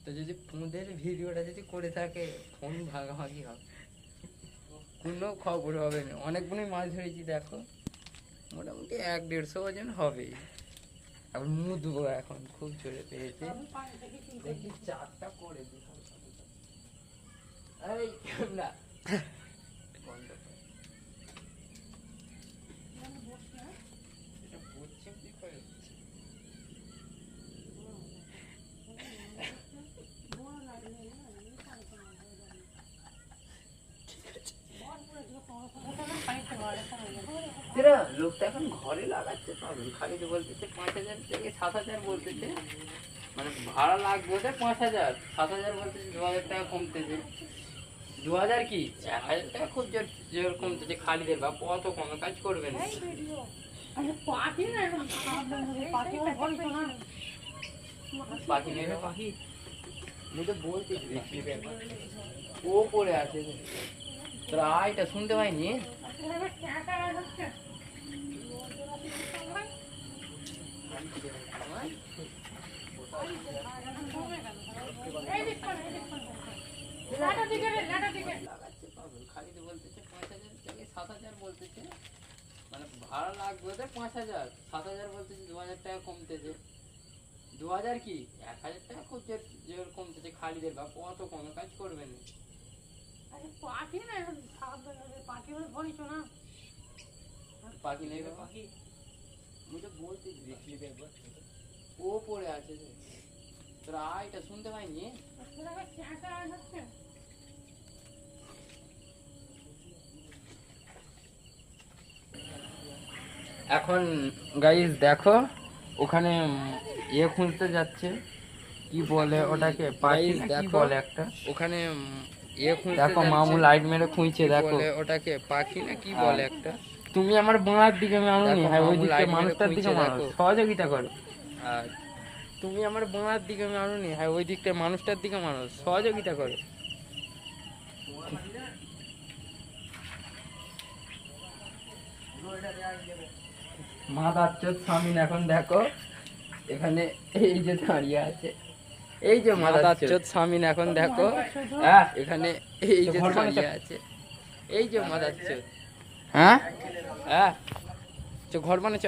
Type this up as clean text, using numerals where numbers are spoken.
তো যদি পুঁদের ভিডিওটা যদি করে থাকে ফোন ভাগাভাগি হবে, কোনো খবর হবে না। অনেকগুলোই মাছ ধরেছি দেখো, মোটামুটি 1-150 ওজন হবে। আবার মুদবো এখন, খুব জোরে পেয়েছে, দেখি 4টা করে দিই। এই না বন্ধ কর। এটা বুঝছে কি করে? লোকটা এখন ঘরে লাগাচ্ছে পাবেন, খালি তো বলতেছে 5,000 থেকে 7,000 বলতেছে, মানে ভাড়া লাগবে 5,000, 7,000 বলতেছে, 2,000 টাকা কমতেছে। 2,000 কি 1,000 টাকা খুব জোর জোর কমতেছে। খালিদের বাপ অত কোনো কাজ করবে না। পাখি নেবে, পাখি আমি তো বলতেছি ও পড়ে আছে, তোরা এটা শুনতে পাইনি? খালিতে বলতেছে 5,000 থেকে 7,000 বলতেছে, মানে ভাড়া লাগবে 5,000, 7,000 বলতেছে, 2,000 টাকা কমতেছে। 2,000 কি 1,000 টাকা খুব জোর কমতেছে। খালিদের বাপ অত কোনো কাজ করবেন না। পাখি নেবে, পাখি আমি তো বলতেছি ও পড়ে আছে, তোরা এটা শুনতে পাইনি? এখন গাইস দেখো, ওখানে ইয়ে খুঁজতে যাচ্ছে, কি বলে ওটাকে, পাখি কি বলে একটা, ওখানে ইয়ে খুঁজতে দেখো, মামু লাইট মেরে খুঁজছে, দেখো ওটাকে পাখি না কি বলে একটা। তুমি আমার বাঁড়ার দিকে মারোনি, হ্যাঁ ওই দিকে মানুষটার দিকে মারো, সহযোগিতা করো। আর তুমি আমার বাঁড়ার দিকে মারোনি, হ্যাঁ ওই দিকটা মানুষটার দিকে মারো, সহযোগিতা করো। মাদারচোদ স্বামীন এখন দেখো এখানে এই যে দাঁড়িয়ে আছে, এই যে মাদারচোদ স্বামীন এখন দেখো, হ্যাঁ এখানে এই যে দাঁড়িয়ে আছে, এই যে মাদারচোদ। হ্যাঁ হ্যাঁ, ঘর বানাচ্ছ।